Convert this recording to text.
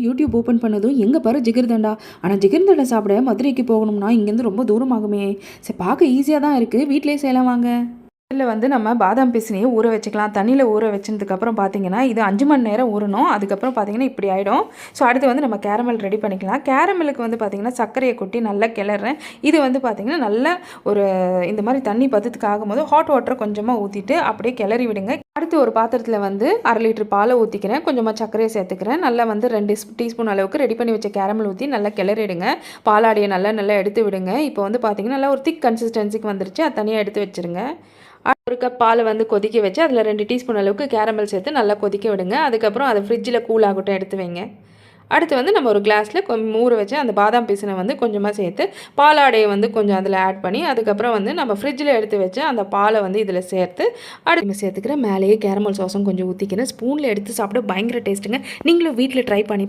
YouTube open பண்ணதும் எங்கே பாரு ஜிகர்தண்டா. ஆனால் ஜிகர்தண்டா சாப்பிட மதுரைக்கு போகணும்னா இங்கேருந்து ரொம்ப தூரமாகுமே. சரி, பார்க்க ஈஸியாக தான் இருக்குது, வீட்டிலே செய்யலாம் வாங்க. இதில் வந்து நம்ம பாதாம் பிசினியை ஊற வச்சுக்கலாம். தண்ணியில் ஊற வச்சதுக்கப்புறம் பார்த்தீங்கன்னா இது 5 மணி நேரம் ஊறணும். அதுக்கப்புறம் பார்த்தீங்கன்னா இப்படி ஆகிடும். ஸோ அடுத்து வந்து நம்ம கேரமல் ரெடி பண்ணிக்கலாம். கேரமலுக்கு வந்து பார்த்திங்கன்னா சர்க்கரையை கொட்டி நல்லா கிளறேன். இது வந்து பார்த்திங்கன்னா நல்ல ஒரு இந்த மாதிரி தண்ணி பதத்துக்கு ஆகும்போது ஹாட் வாட்டரை கொஞ்சமாக ஊற்றிட்டு அப்படியே கிளறி விடுங்க. அடுத்து ஒரு பாத்திரத்தில் வந்து 1/2 லிட்டர் பாலை ஊற்றிக்கிறேன். கொஞ்சமாக சர்க்கரையை சேர்த்துக்கிறேன். நல்லா வந்து 2 டீஸ்பூன் அளவுக்கு ரெடி பண்ணி வச்ச கேரமல் ஊற்றி நல்லா கிளறிடுங்க. பாலாடையை நல்லா எடுத்து விடுங்க. இப்போ வந்து பார்த்திங்கன்னா நல்லா ஒரு திக் கன்சிஸ்டன்சிக்கு வந்துருச்சு. அது தனியாக எடுத்து வச்சுருங்க. ஒரு கப் பாலை வந்து கொதிக்க வச்சு அதில் 2 டீஸ்பூன் அளவுக்கு கேரமல் சேர்த்து நல்லா கொதிக்க விடுங்க. அதுக்கப்புறம் அதை ஃப்ரிட்ஜில் கூல் ஆகட்டும், எடுத்து வைங்க. அடுத்து வந்து நம்ம ஒரு கிளாஸில் ஊற வச்சு அந்த பாதாம் பீசனை வந்து கொஞ்சமாக சேர்த்து பாலாடையை வந்து கொஞ்சம் அதில் ஆட் பண்ணி அதுக்கப்புறம் வந்து நம்ம ஃப்ரிட்ஜில் எடுத்து வச்சு அந்த பாலை வந்து இதில் சேர்த்து அடுத்து சேர்த்துக்கிறேன். மேலேயே கேரமல் சாஸும் கொஞ்சம் ஊற்றிக்கிறேன். ஸ்பூனில் எடுத்து சாப்பிட பயங்கர டேஸ்ட்டுங்க. நீங்களும் வீட்டில் ட்ரை பண்ணி